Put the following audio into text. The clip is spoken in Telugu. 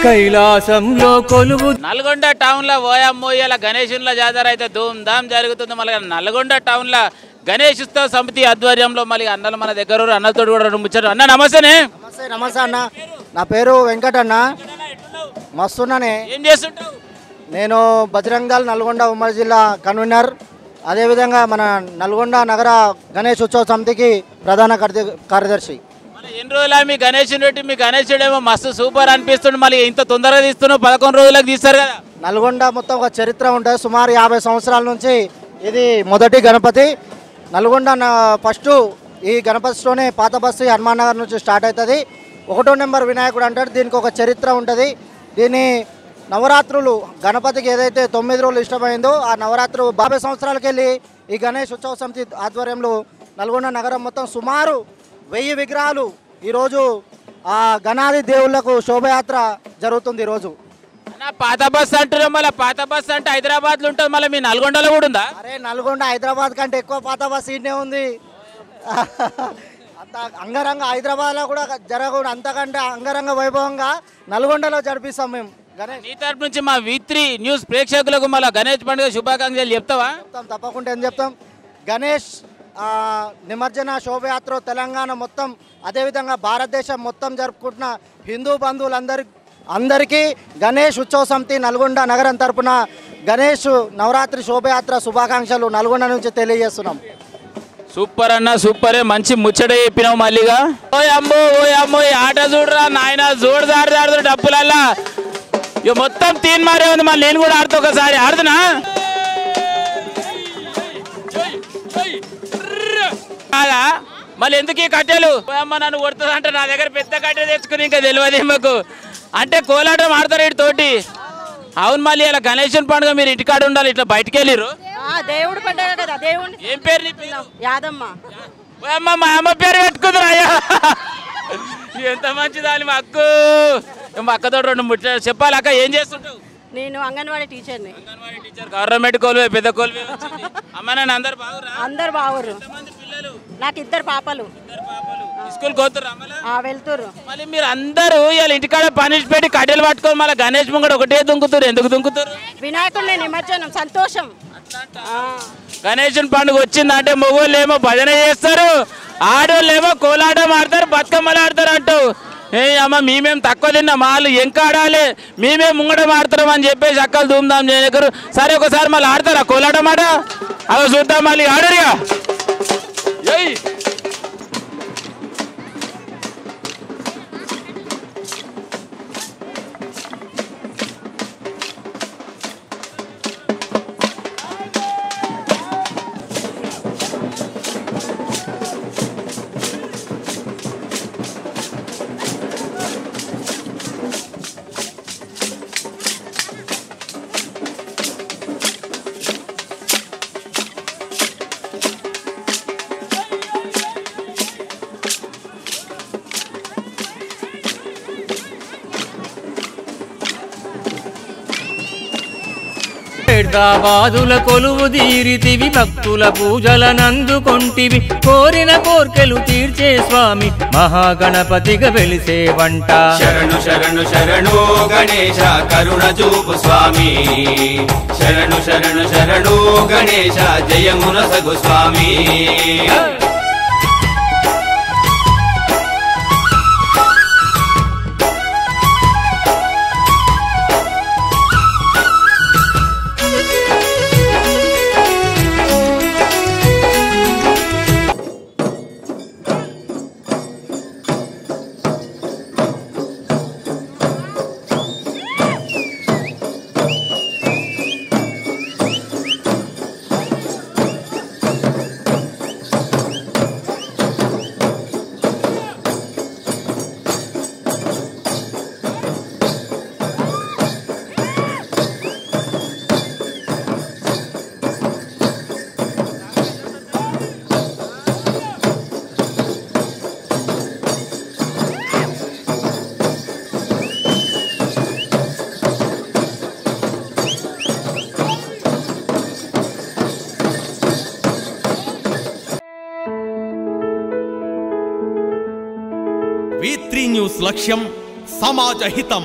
కైలాసంలో కొలువు నల్గొండ టౌన్ లో ఓయమ్మోయల గణేశుల జాతర అయితే ధూమ్ ధామ్ జరుగుతుంది. మళ్ళీ నల్గొండ టౌన్ లో గణేష్ ఉత్సవ సమితి ఆధ్వర్యంలో మళ్ళీ అన్నలు మన దగ్గర అన్నతో కూడా ముచ్చారు. అన్న నమస్తేనే. నమస్తే అన్న, నా పేరు వెంకట అన్న. మస్తున్నానే. ఏం చేస్తుంటావు? నేను బజరంగ్ దళ్ నల్గొండ ఉమ్మడి జిల్లా కన్వీనర్, అదేవిధంగా మన నల్గొండ నగర గణేష్ ఉత్సవ సమితికి ప్రధాన కార్యదర్శి. ఎన్ని రోజులు మీ గణేశుని పెట్టి మీ గణేశుడేమో మస్తు సూపర్ అనిపిస్తుంది. మళ్ళీ ఇంత తొందరగా తీస్తున్నావు, 11 రోజులకు తీస్తారు కదా. నల్గొండ మొత్తం ఒక చరిత్ర ఉంటుంది. సుమారు 50 సంవత్సరాల నుంచి ఇది మొదటి గణపతి. నల్గొండ ఫస్ట్ ఈ గణపతి స్టోనే పాత బస్సు హనుమాన్ నగర్ నుంచి స్టార్ట్ అవుతుంది. 1వ నెంబర్ వినాయకుడు అంటాడు. దీనికి ఒక చరిత్ర ఉంటుంది. దీన్ని నవరాత్రులు గణపతికి ఏదైతే 9 రోజులు ఇష్టమైందో ఆ నవరాత్రులు 50 సంవత్సరాలకి వెళ్ళి ఈ గణేష్ ఉత్సవ సమితి ఆధ్వర్యంలో నల్గొండ నగరం మొత్తం సుమారు 1000 విగ్రహాలు ఈరోజు ఆ గణాది దేవుళ్లకు శోభయాత్ర జరుగుతుంది. ఈరోజు పాత బస్ అంటున్నాం. మళ్ళీ పాత బస్ అంటే హైదరాబాద్లో ఉంటుంది, మళ్ళీ మీ నల్గొండలో కూడా ఉందా? అరే నల్గొండ హైదరాబాద్ కంటే ఎక్కువ పాత బస్ ఈడనే ఉంది. అంత అంగరంగ హైదరాబాద్లో కూడా జరగకూడదు, అంతకంటే అంగరంగ వైభవంగా నల్గొండలో జరిపిస్తాం మేము. గణేష్ నీ తరపు నుంచి మా V3 న్యూస్ ప్రేక్షకులకు మళ్ళీ గణేష్ పండుగ శుభాకాంక్షలు చెప్తావా? చెప్తాం, తప్పకుండా ఏం చెప్తాం. గణేష్ నిమజ్జన శోభయాత్ర తెలంగాణ మొత్తం, అదేవిధంగా భారతదేశం మొత్తం జరుపుకుంటున్న హిందూ బంధువులందరికీ గణేష్ ఉత్సవ సమితి నల్గొండ నగరం తరపున గణేష్ నవరాత్రి శోభయాత్ర శుభాకాంక్షలు నల్గొండ నుంచి తెలియజేస్తున్నాం. సూపర్ అన్న, సూపరే. మంచి ముచ్చట చెప్పినావు. మళ్ళీగా ఓయ్ అమ్మో ఈ ఆట చూడరా నాయన, జోడుదారు డబ్బులల్లా ఇక మొత్తం తీన్ మారే ఉంది. మళ్ళీ నేను కూడా ఆడుతా, ఒకసారి ఆడుతున్నా. మళ్ళీ ఎందుకు ఈ కట్టెలు? అమ్మ నన్ను కొడుతుంది అంటే నా దగ్గర పెద్ద కట్టె తెచ్చుకుని ఇంకా తెలియదు మాకు. అంటే కోలాటం ఆడతారు ఇటు తోటి. అవును, మళ్ళీ ఇలా గణేశుని పండుగ మీరు ఇంటికాడ ఉండాలి, ఇట్లా బయటకు వెళ్ళిరు. దేవుడు పండుగ కదా. దేవుడు ఏం పేరు నీ పేరు? యాదమ్మ. అమ్మ మా అమ్మ పేరు పెట్టుకుందిరా అయ్యా. ఎంత మంచిదాని మా అక్కు. మా అక్కతో 2 ముచ్చ చెప్పాలి. అక్క ఏం చేస్తుంటావు? నేను అంగన్వాడీ టీచర్ని. అంగన్వాడీ టీచర్, గవర్నమెంట్ కోల్వే, పెద్ద కోల్వే. అమ్మ నాన్న అందరు బాగురా? అందరు బాగురు. పిల్లలు? నాకు 2 పాపలు. స్కూల్ పోతుర్రా? వెళ్తురు. మళ్ళీ మీరు అందరూ ఇలా ఇంటికాడ పనిష్ పెట్టి కట్టెలు పట్టుకొని మళ్ళీ గణేష్ ముంగడు ఒకటే దుంకుతారు. ఎందుకు దుంకుతారు? వినాయకుడిని నిమజ్జనం సంతోషం. గణేశుని పండుగ వచ్చిందంటే మొగోళ్ళు ఏమో భజన చేస్తారు, ఆడోళ్ళు ఏమో కోలాటం ఆడతారు, బతుకమ్మలు ఆడతారు అంటావు. ఏ అమ్మ మేమేం తక్కువ తిన్నాం, వాళ్ళు ఇంకా ఆడాలి, మేమేం ముంగడం ఆడతాం అని చెప్పేసి అక్కలు ధూమ్ధాం చేయగలరు. సరే ఒకసారి మళ్ళీ ఆడతారా కోలాటం ఆట? అవి చూద్దాం, మళ్ళీ ఆడరుగా. బాదుల కొలువు తీరితివి, భక్తుల పూజలనందుకొంటివి, కోరిన కోర్కెలు తీర్చే స్వామి మహాగణపతిగా వెలిసే వంట. శరణు శరణు శరణు గణేశ కరుణ చూపు స్వామి, శరణు శరణు శరణు గణేశ జయమున సగు స్వామి. V3 న్యూస్ లక్ష్యం సమాజ హితం.